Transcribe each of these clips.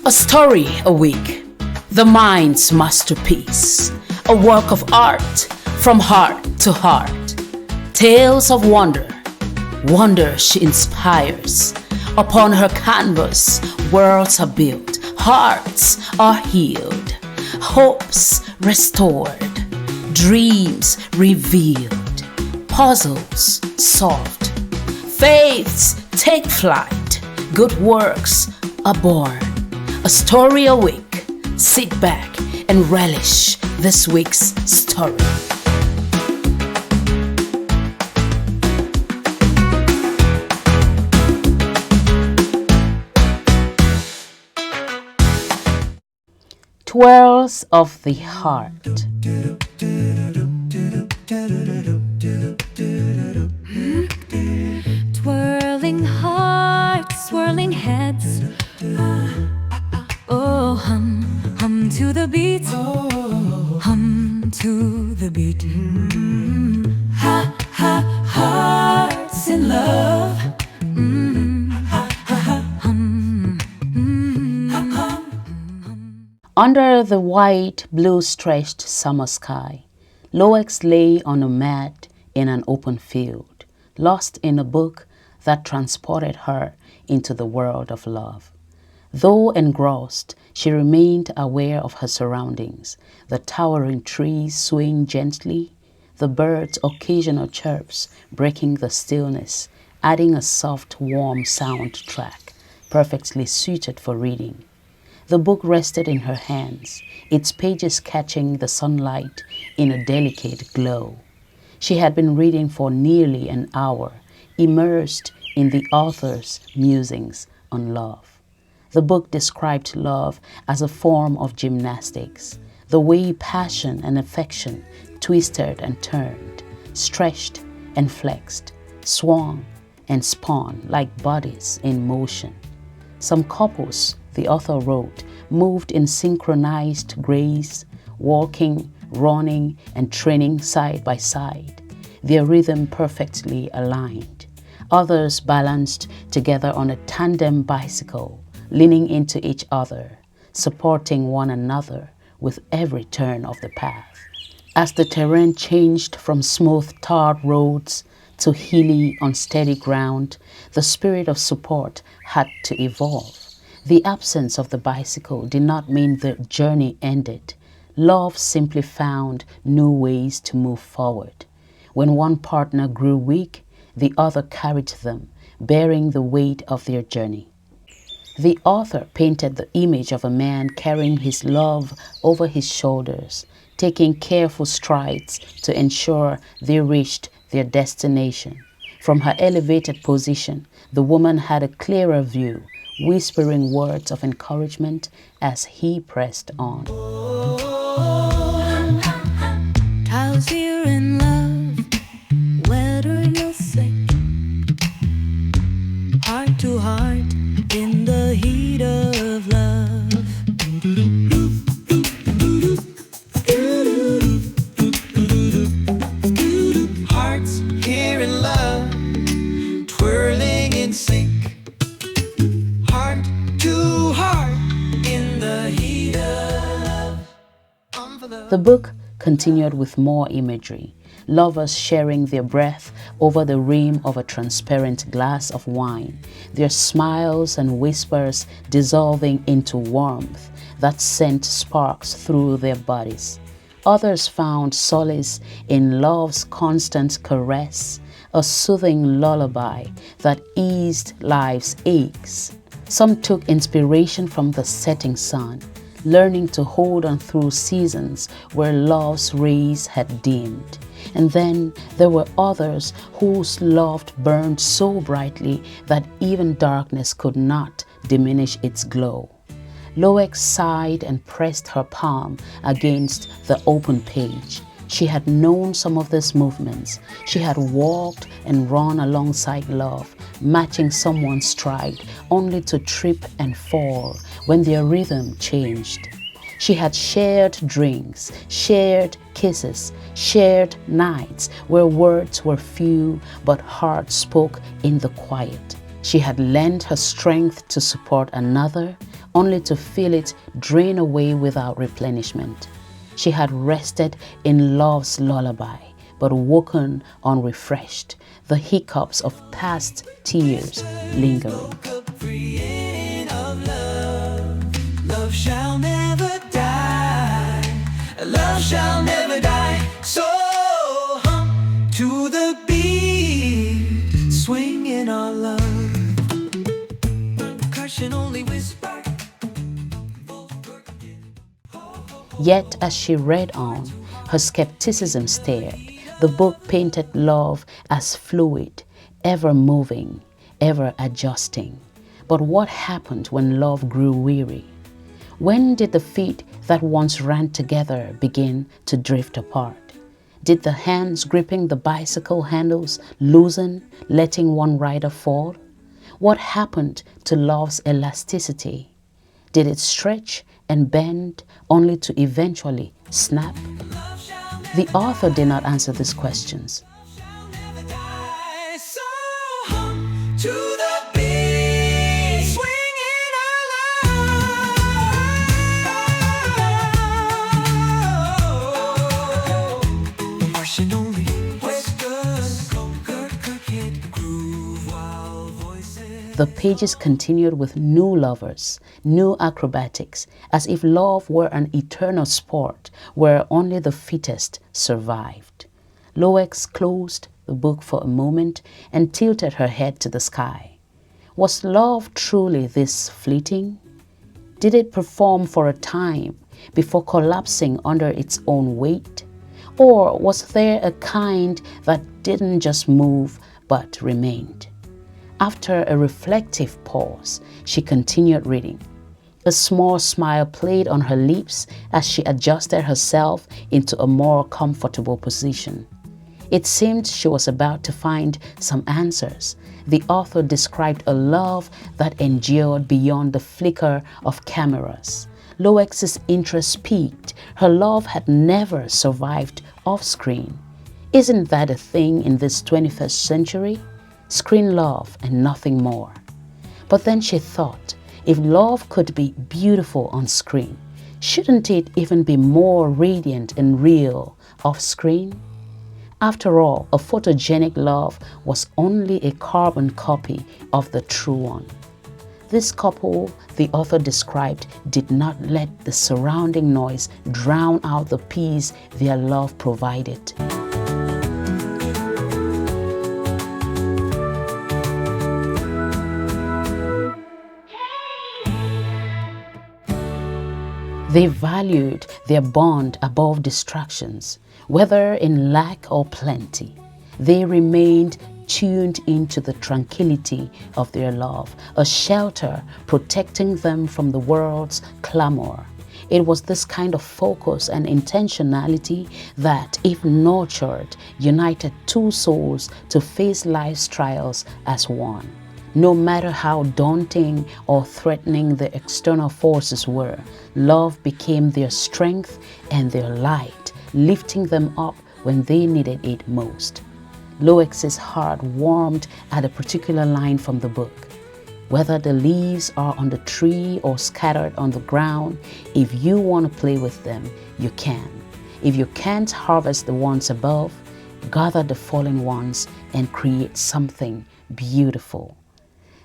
A story a week, the mind's masterpiece, a work of art from heart to heart. Tales of wonder, wonder she inspires. Upon her canvas, worlds are built, hearts are healed, hopes restored, dreams revealed, puzzles solved, faiths take flight, good works are born. A story a week. Sit back and relish this week's story. Twirls of the Heart. Twirling hearts, swirling heads. Oh, hum, hum to the beat. Hum to the beat. Ha, ha, hearts in love. Ha, ha, ha, hum. Under the white, blue-stretched summer sky, Loex lay on a mat in an open field, lost in a book that transported her into the world of love. Though engrossed, she remained aware of her surroundings, the towering trees swaying gently, the birds' occasional chirps breaking the stillness, adding a soft, warm soundtrack, perfectly suited for reading. The book rested in her hands, its pages catching the sunlight in a delicate glow. She had been reading for nearly an hour, immersed in the author's musings on love. The book described love as a form of gymnastics, the way passion and affection twisted and turned, stretched and flexed, swung and spun like bodies in motion. Some couples, the author wrote, moved in synchronized grace, walking, running, and training side by side, their rhythm perfectly aligned. Others balanced together on a tandem bicycle, leaning into each other, supporting one another with every turn of the path. As the terrain changed from smooth tarred roads to hilly, unsteady ground, the spirit of support had to evolve. The absence of the bicycle did not mean the journey ended. Love simply found new ways to move forward. When one partner grew weak, the other carried them, bearing the weight of their journey. The author painted the image of a man carrying his love over his shoulders, taking careful strides to ensure they reached their destination. From her elevated position, the woman had a clearer view, whispering words of encouragement as he pressed on. How's you in love? Whether you're sick, heart to heart in the heat of love. Hearts here in love, twirling in sync. Heart to heart in the heat of love. The book continued with more imagery, lovers sharing their breath over the rim of a transparent glass of wine, their smiles and whispers dissolving into warmth that sent sparks through their bodies. Others found solace in love's constant caress, a soothing lullaby that eased life's aches. Some took inspiration from the setting sun, learning to hold on through seasons where love's rays had dimmed. And then there were others whose love burned so brightly that even darkness could not diminish its glow. Loex sighed and pressed her palm against the open page. She had known some of these movements. She had walked and run alongside love, matching someone's stride, only to trip and fall when their rhythm changed. She had shared drinks, shared kisses, shared nights where words were few but hearts spoke in the quiet. She had lent her strength to support another, only to feel it drain away without replenishment. She had rested in love's lullaby, but woken unrefreshed, the hiccups of past tears lingering. Love shall never die. Love shall never die. So hum to the beat, swing in our love. Percussion only whisper. Yet as she read on, her skepticism stared. The book painted love as fluid, ever moving, ever adjusting. But what happened when love grew weary? When did the feet that once ran together begin to drift apart? Did the hands gripping the bicycle handles loosen, letting one rider fall? What happened to love's elasticity? Did it stretch and bend only to eventually snap? The author did not answer these questions. To the beat, swinging our love. Martian only whispers, hit groove while voices. The pages continued with new lovers, new acrobatics, as if love were an eternal sport where only the fittest survived. Loex closed the book for a moment and tilted her head to the sky. Was love truly this fleeting? Did it perform for a time before collapsing under its own weight? Or was there a kind that didn't just move but remained? After a reflective pause, she continued reading. A small smile played on her lips as she adjusted herself into a more comfortable position. It seemed she was about to find some answers. The author described a love that endured beyond the flicker of cameras. Loex's interest peaked. Her love had never survived off-screen. Isn't that a thing in this 21st century? Screen love and nothing more. But then she thought, if love could be beautiful on screen, shouldn't it even be more radiant and real off-screen? After all, a photogenic love was only a carbon copy of the true one. This couple, the author described, did not let the surrounding noise drown out the peace their love provided. They valued their bond above distractions, whether in lack or plenty. They remained tuned into the tranquility of their love, a shelter protecting them from the world's clamor. It was this kind of focus and intentionality that, if nurtured, united two souls to face life's trials as one. No matter how daunting or threatening the external forces were, love became their strength and their light, lifting them up when they needed it most. Loex's heart warmed at a particular line from the book. Whether the leaves are on the tree or scattered on the ground, if you want to play with them, you can. If you can't harvest the ones above, gather the fallen ones and create something beautiful.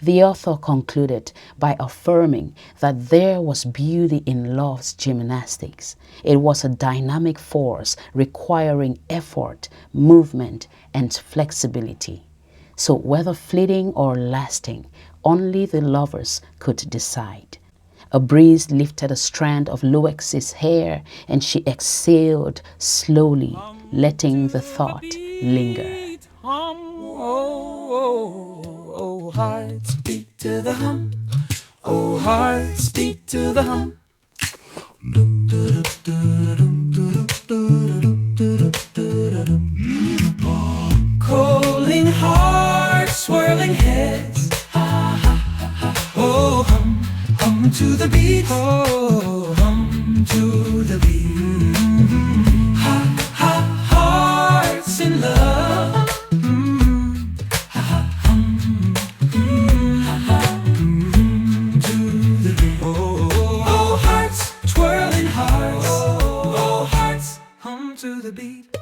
The author concluded by affirming that there was beauty in love's gymnastics. It was a dynamic force requiring effort, movement, and flexibility. So whether fleeting or lasting, only the lovers could decide. A breeze lifted a strand of Loex's hair and she exhaled slowly, letting the thought linger. Oh, hearts beat to the hum. Oh, hearts beat to the hum. Calling hearts, swirling heads. Oh, hum, hum to the beat. Oh, hum to the beat. Ha, ha, hearts in love. Oh, to the beat.